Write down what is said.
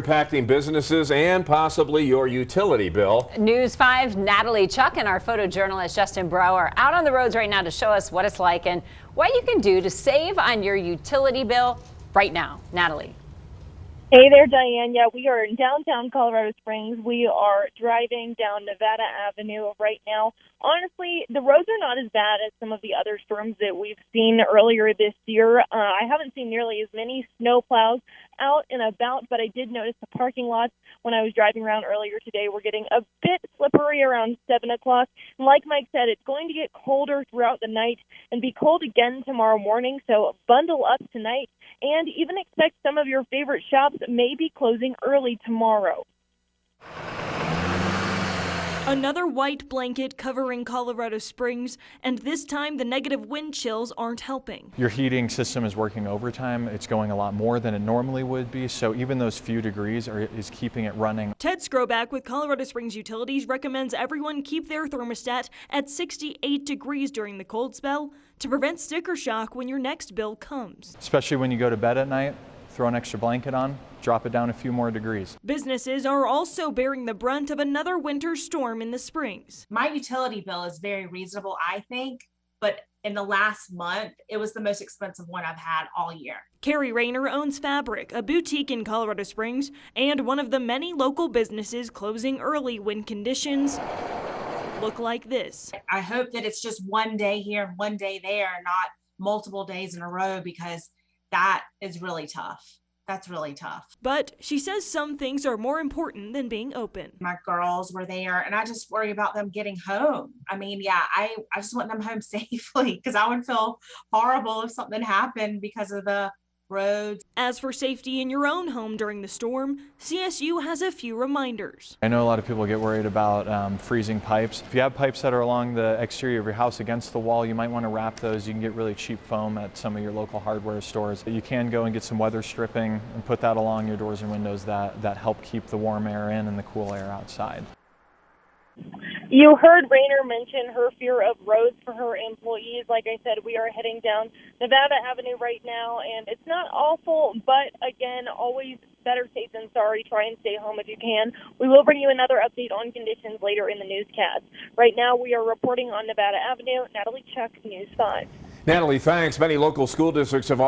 Impacting businesses and possibly your utility bill. News 5, Natalie Chuck and our photojournalist Justin Bro are out on the roads right now to show us what it's like and what you can do to save on your utility bill right now. Natalie. Hey there, Diane. Yeah, we are in downtown Colorado Springs. We are driving down Nevada Avenue right now. Honestly, the roads are not as bad as some of the other storms that we've seen earlier this year. I haven't seen nearly as many snowplows out and about, but I did notice the parking lots when I was driving around earlier today were getting a bit slippery around 7 o'clock. And like Mike said, it's going to get colder throughout the night and be cold again tomorrow morning, so bundle up tonight and even expect some of your favorite shops may be closing early tomorrow. Another white blanket covering Colorado Springs, and this time the negative wind chills aren't helping. Your heating system is working overtime. It's going a lot more than it normally would be, so even those few degrees is keeping it running. Ted Skroback with Colorado Springs Utilities recommends everyone keep their thermostat at 68 degrees during the cold spell to prevent sticker shock when your next bill comes. Especially when you go to bed at night, throw an extra blanket on, drop it down a few more degrees. Businesses are also bearing the brunt of another winter storm in the Springs. My utility bill is very reasonable, I think, but in the last month, it was the most expensive one I've had all year. Carrie Rayner owns Fabric, a boutique in Colorado Springs, and one of the many local businesses closing early when conditions look like this. I hope that it's just one day here and one day there, not multiple days in a row, because that is really tough. That's really tough. But she says some things are more important than being open. My girls were there and I just worry about them getting home. I mean, yeah, I just want them home safely because I would feel horrible if something happened because of the roads. As for safety in your own home during the storm, CSU has a few reminders. I know a lot of people get worried about freezing pipes. If you have pipes that are along the exterior of your house against the wall, you might want to wrap those. You can get really cheap foam at some of your local hardware stores. You can go and get some weather stripping and put that along your doors and windows that help keep the warm air in and the cool air outside. You heard Rayner mention her fear of roads for her employees. Like I said, we are heading down Nevada Avenue right now, and it's not awful, but again, always better safe than sorry. Try and stay home if you can. We will bring you another update on conditions later in the newscast. Right now, we are reporting on Nevada Avenue. Natalie Chuck, News 5. Natalie, thanks. Many local school districts have